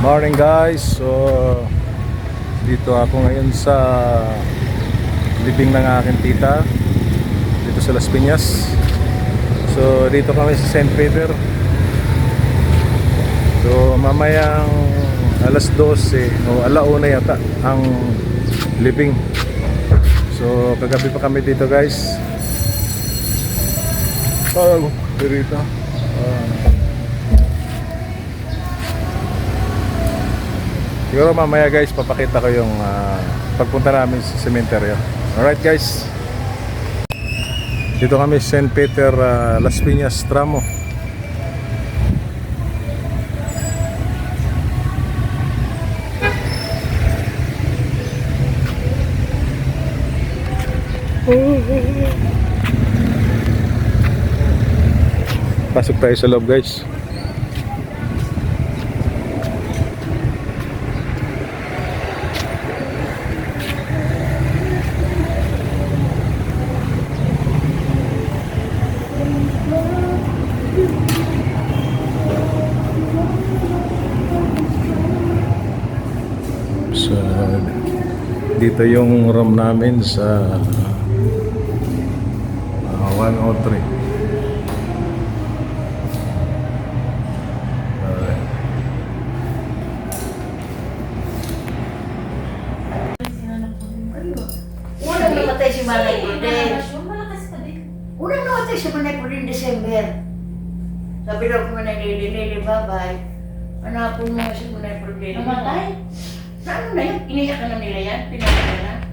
Morning guys. So dito ako ngayon sa libing ng aking tita dito sa Las Piñas. So dito kami sa St. Peter. So mamayang alas 12 o alauna yata ang libing. So kagabi pa kami dito guys. Dito. Siguro mamaya guys papakita ko yung pagpunta namin sa sementeryo. Alright guys, dito kami St. Peter, Las Piñas tramo. Pasok tayo sa loob guys. So, dito yung room namin sa 103. Unang namatay si Manay Pruden. Unang namatay si Manay Pruden December. Sabi daw ko Manay Lili, bye-bye. Hanapon mo si Manay Pruden. Namatay? Ano na yun? Iniyak ka na nila yan? Pinaka na?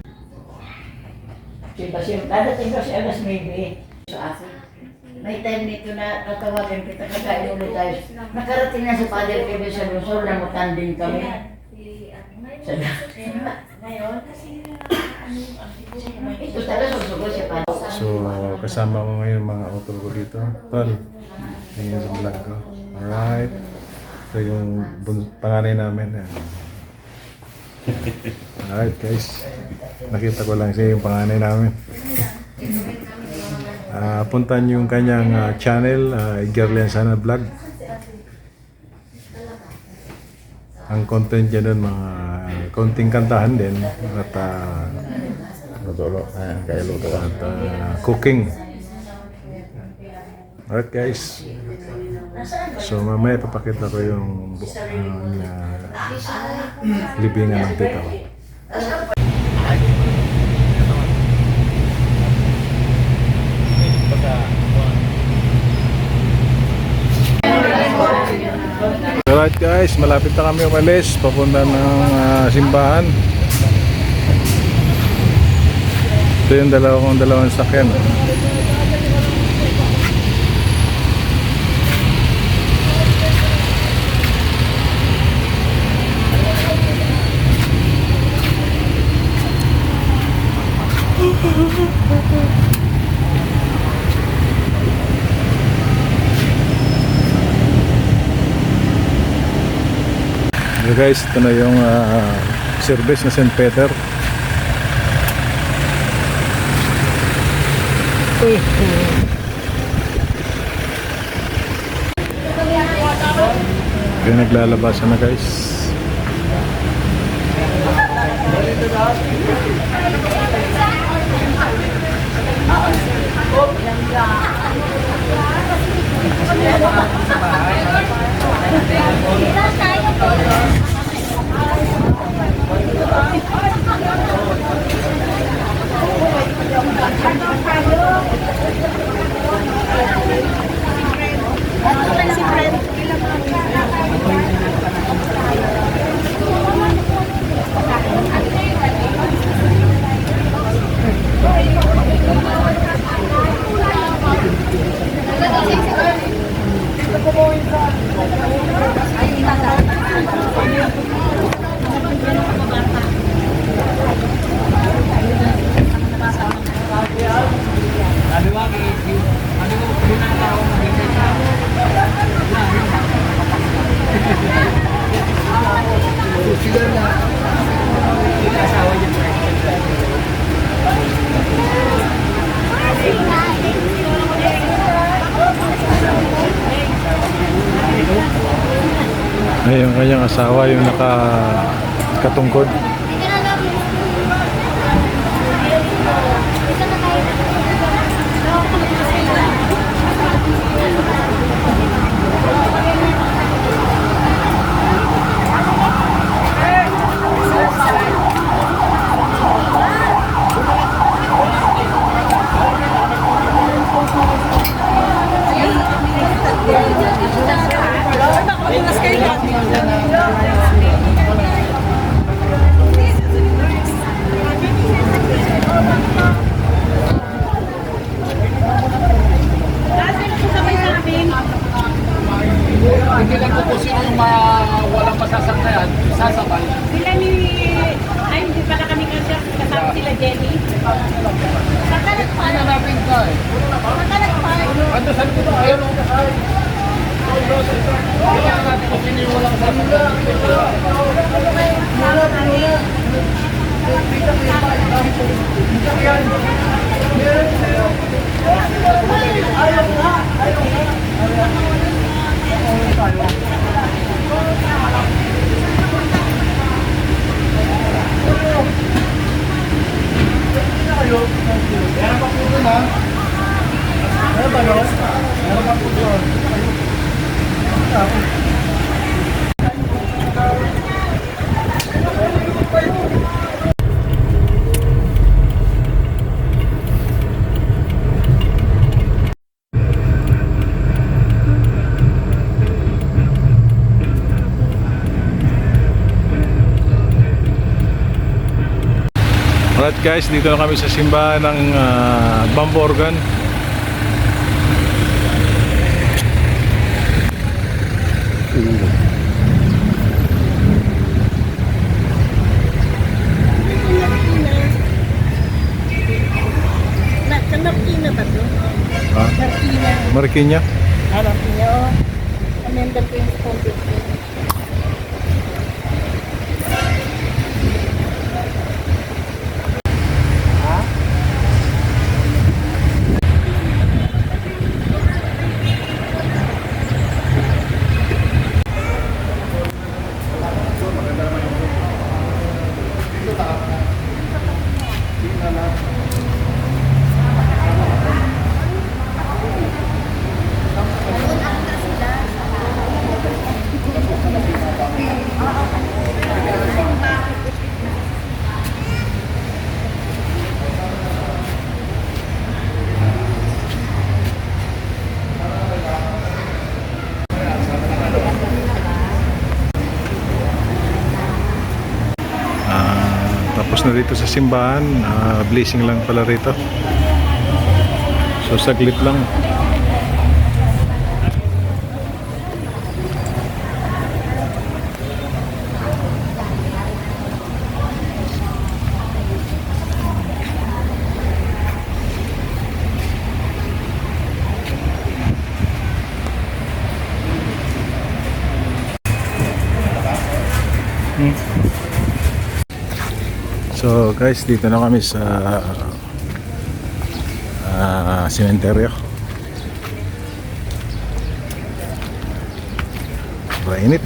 Dadating daw si alas 9 sa akin. May time nito na tatawagan kita kakain ulit tayo. Nakarating na si Father Kevin sa Luzon, namutan din kami. Ngayon, kasi Ito talaga susugo si Father. So kasama ko ngayon mga auto ko dito. Tol, tingin sa vlog ko. Alright. So yung panganay namin. Alright guys, nakita ko lang siya yung panganay namin. Puntan yung kanyang channel, Girlian Sana Vlog. Ang content niya doon mga konting kantahan din at cooking. Alright guys, so mamaya papakita ko yung libingan ng tita ko. Alright guys, malapit na kami umalis papunta ng simbahan. Ito yung dalawang sakyan. So guys, ito na yung service na St. Peter. Kaya naglalabasan na guys. Yung kanyang asawa, yung nakatungkod. Tingnan ko kung sino yung walang masasaktayan, sasabay. Sila ni... Ay, hindi pala kami kasi kasama sila Jenny. Ano natin ka eh? Ano sa likod? Ayaw mo kasay. Tingnan natin kung sino yung walang masasaktayan. Alright guys, dito na kami sa simbahan ng Bamborgan. Marikina ba ito? Ha? Marikina. Marikina? Marikina, oh. Amendal ko yung sponsor ko. Tapos na dito sa simbahan, blessing lang pala rito. So saglit lang. So guys, dito na kami sa sementeryo. Mainit.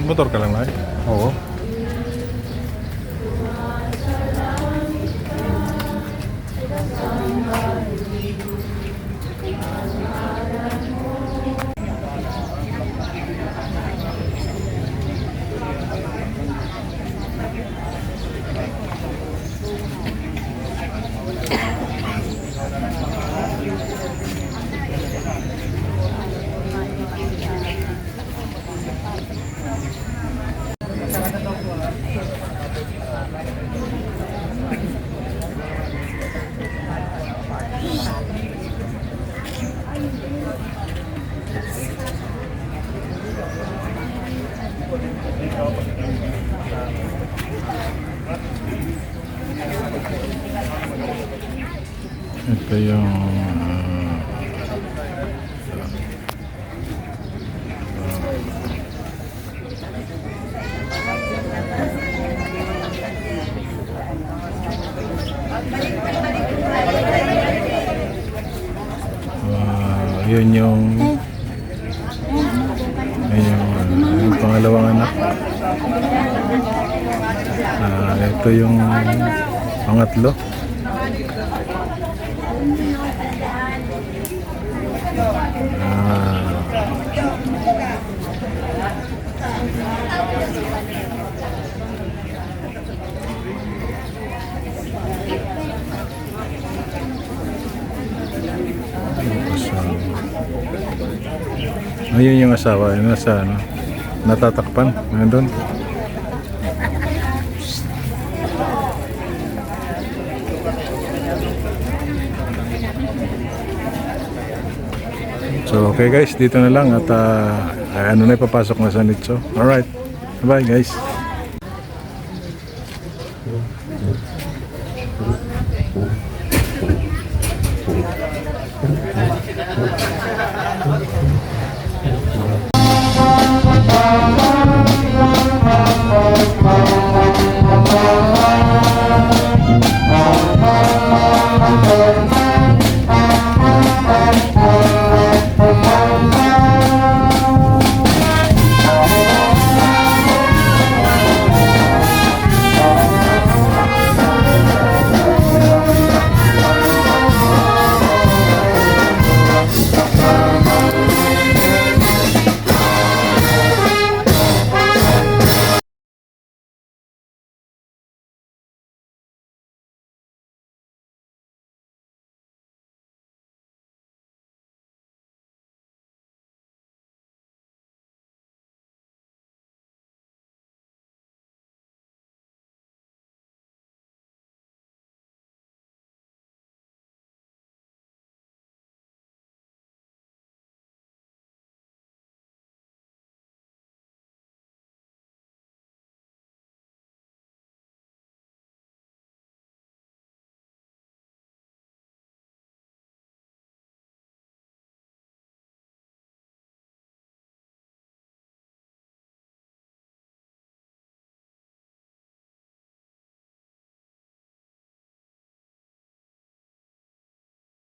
Motor ka lang na? Oo. Ito yung yun yung yung pangalawang anak. Ito yung pangatlo. Ayun yung asawa, yun nasa ano, natatakpan, nandun. So okay guys, dito na lang at ano na ipapasok na sa nicho. Alright, bye guys.